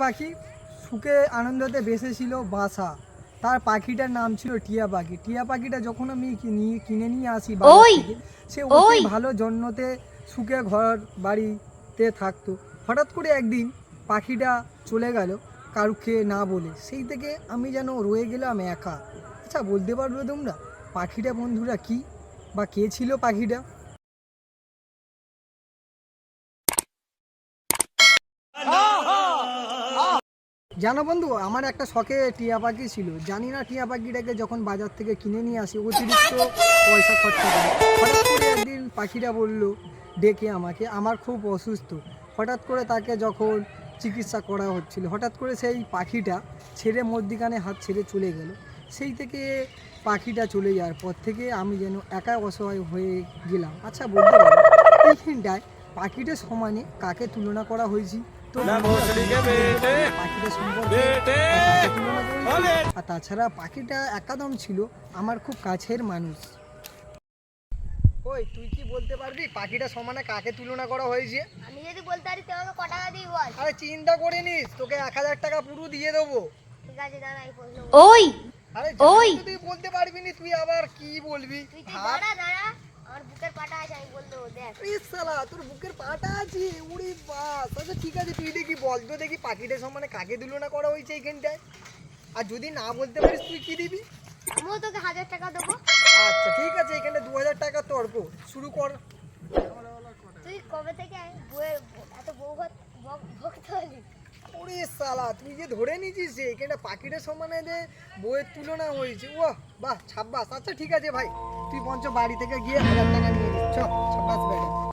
পাখি সুখে আনন্দতে বেসেছিল বাসা। তার পাখিটার নাম ছিল টিয়া পাখি। টিয়া পাখিটা যখন আমি কিনে নিয়ে আসি বাজার থেকে, সে অতি ভালো জন্যতে সুখে ঘর বাড়িতে থাকতো। হঠাৎ করে একদিন পাখিটা চলে গেল কারুকে না বলে। সেই থেকে আমি যেন রয়ে গেলাম একা। আচ্ছা, বলতে পারবে তোমরা পাখিটা বন্ধুরা কি বা কে ছিল পাখিটা? জানো বন্ধু, আমার একটা শখে টিয়া পাখি ছিল। জানি না টিয়া পাখিটাকে যখন বাজার থেকে কিনে নিয়ে আসি অতিরিক্ত পয়সা খরচা করে। হঠাৎ করে একদিন পাখিটা বলল ডেকে আমাকে, আমার খুব অসুস্থ। হঠাৎ করে তাকে যখন চিকিৎসা করা হচ্ছিল, হঠাৎ করে সেই পাখিটা ছেড়ে মধ্যিখানে হাত ছেড়ে চলে গেল। সেই থেকে পাখিটা চলে যাওয়ার পর থেকে আমি যেন একা অসহায় হয়ে গেলাম। আচ্ছা, বলতে পারো এইখানটায় পাখিটার সমানে কাকে তুলনা করা হয়েছে? আর তাছাড়া পাখিটা একাদম ছিল আমার খুব কাছের মানুষ। ওই তুই কি বলতে পারবি পাখিটা সমানে কাকে তুলনা করা হয়েছে? আমি যদি বলতে পারি তুই আমাকে কত টাকা দিবি বল? আরে চিন্তা করে নিস, তোকে 1000 টাকা পুরো দিয়ে দেবো। ঠিক আছে, দাঁড়া এই প্রশ্ন। আরে তুই বলতে পারবি না, তুই আবার কি বলবি? তুই দাঁড়া আমার বুকের পাটা আছে, আমি বল দেবো। দেখ শালা, তোর বুকের পাটা আছে? উড়ি বাস। আচ্ছা ঠিক আছে, তুই দেখি বল তো দেখি পাখিটার সমানে কাকে তুলনা করা হয়েছে এইখানটায়। আর যদি না বলতে পারিস তুই কি দিবি? আমিও তোকে 1000 টাকা দেবো। আচ্ছা ঠিক আছে, এখানে 2000 টাকা তর্ক শুরু কর। তুই কবে থেকে এত ভক্ত হলি? ওরে শালা, তুই যে ধরে নিয়েছিস যে এখানে পাখিটার সমানে যে বইয়ের তুলনা হয়েছে, ও বাহ, 26। আচ্ছা ঠিক আছে ভাই, তুই পঞ্চ বাড়ি থেকে গিয়ে 1000 টাকা নিয়ে নিস। চ, 26 বেটা।